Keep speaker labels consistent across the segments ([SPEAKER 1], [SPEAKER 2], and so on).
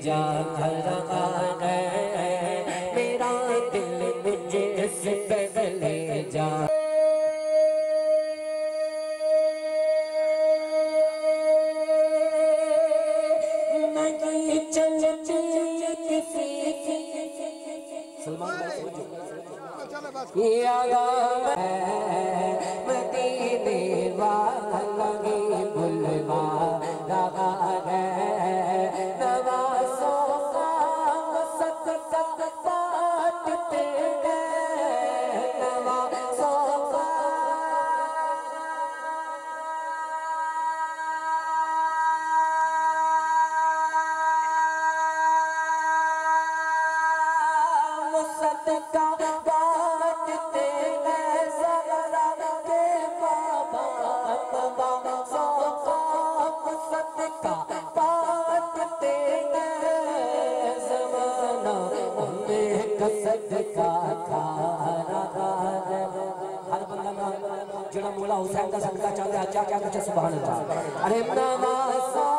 [SPEAKER 1] जा रहा है, मेरा दिल मुझसे बदले जा। नहीं चलती किसी सलमान मदीने वाला बुलवा रहा है, नवाज़ों का सदका बांटते हैं, नवाज़ों का सदका बांटते हैं, ज़हरा के बाबा सदका बांटते हैं, ज़माना उन्हें का सदका खा रहा है। हर बंदा जिहड़ा मौला हुसैन का सदका चाहता है क्या क्या कुछ सुभान अल्लाह। अरे नवाज़ों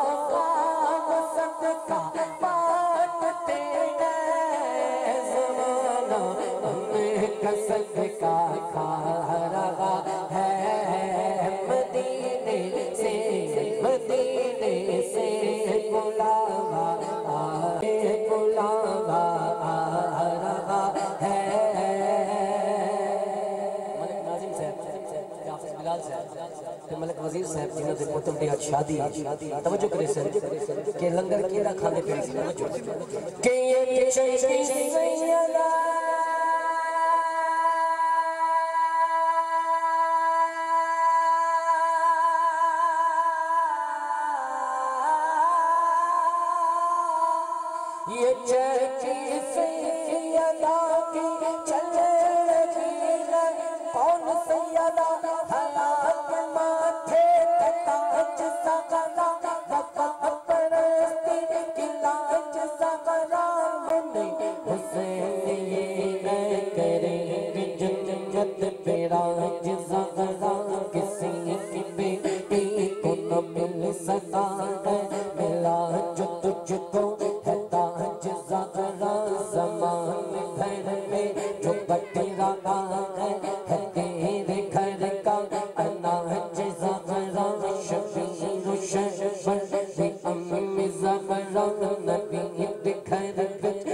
[SPEAKER 1] का सदका बांटते हैं, ज़माना उन्हें का सदका खा रहा है, मदीने से बुलावा बुलावा आ रहा है। मलिक नाजिम साहब, हाफिज बिलाल साहब, मलिक वजीर साहब जिन्हों के पुत्र की आज शादी तवज्जो करे सर के लंगर केड़ा खाने पीने की तवज्जो के ये सैयदा ये चची सैयदा की चलेगी है, कौन सैयदा हालात माथे ताज सगरा वफा परस्ती की लाज सगरा, मुन्ने हुसैन ये करेंगे जन्नत पे राज सगरा, किसी की बेटी को न मिल सका है, मिला जो तुझको ज़मान भर में जो बटेरा है तेरे घर का अनाज ज़हरा, शबीर शबीर अम्मी ज़हरा, नबी घर बिच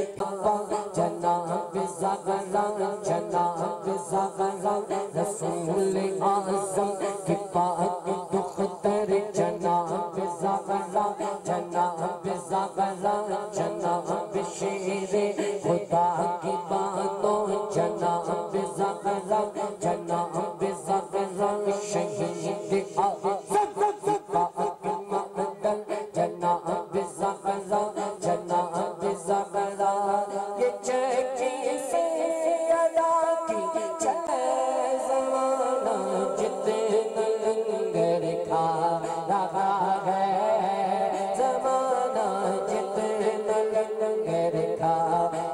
[SPEAKER 1] जनाब ज़हरा, जनाब ज़हरा, रसूल आज़म की पाक दुख्तर जनाब ज़हरा, जनाब ज़हरा, जनाब शेरे खुदा की बातों जनाब ज़हरा, जनाब ज़हरा, शहीद पाक मक़दल जनाब ज़हरा, जनाब ज़हरा, ये चची सैयदा की चले ज़माना जितना लंगर खा रहा है, ज़माना जितना लंगर खा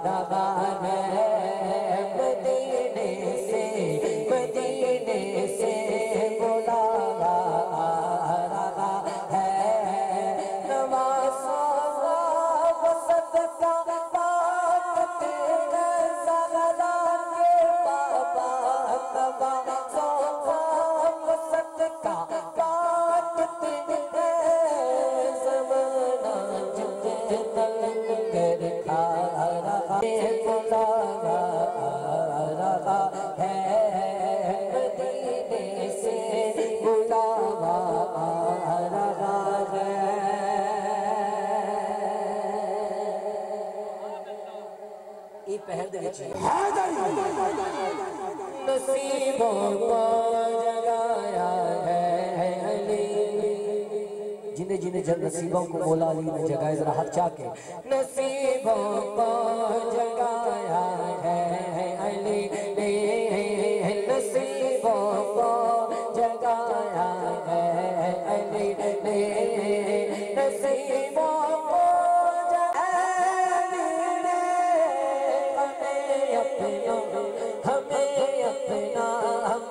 [SPEAKER 1] रहा है, मदीने से बुलावा आ रहा है, नवाज़ों का सदका बांटते हैं, ज़हरा के बाबा नवाज़ों का सदका बांटते हैं, ज़माना जितना लंगर खा रहा है, बुलावा आ रहा है, मदीने से बुलावा आ रहा है। ये पहर दे नसीबों को जगाया है अली, जिन्हें जिन्हें जन नसीबों को मौला अली ने जगाया, जरा हाथ चाके नसीबों को जगाया है अली ने, नसीबों को जगाया है अली ने, नसीबों को जगाया ने, हमें अपना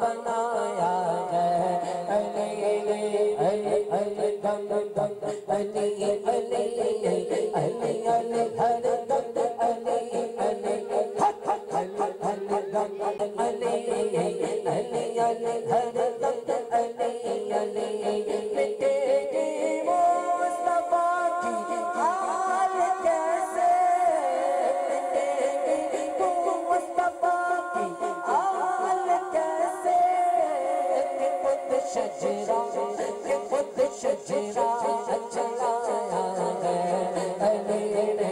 [SPEAKER 1] बनाया है अली ने, अली अली दम दम अली अली अली अली हर दम अली अली अली अली अली हर दम अली अली मिटेगी मुस्तफा की हाल कैसे मिटेगी मुस्तफा की हाल कैसे कि खुद शजरा कि खुद शजरा चलाया है अली ने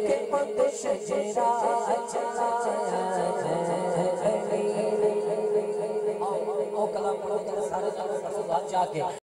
[SPEAKER 1] कि खुद शजरा चलाया है अली ने। आओ कलाम पढ़ो सारे जाके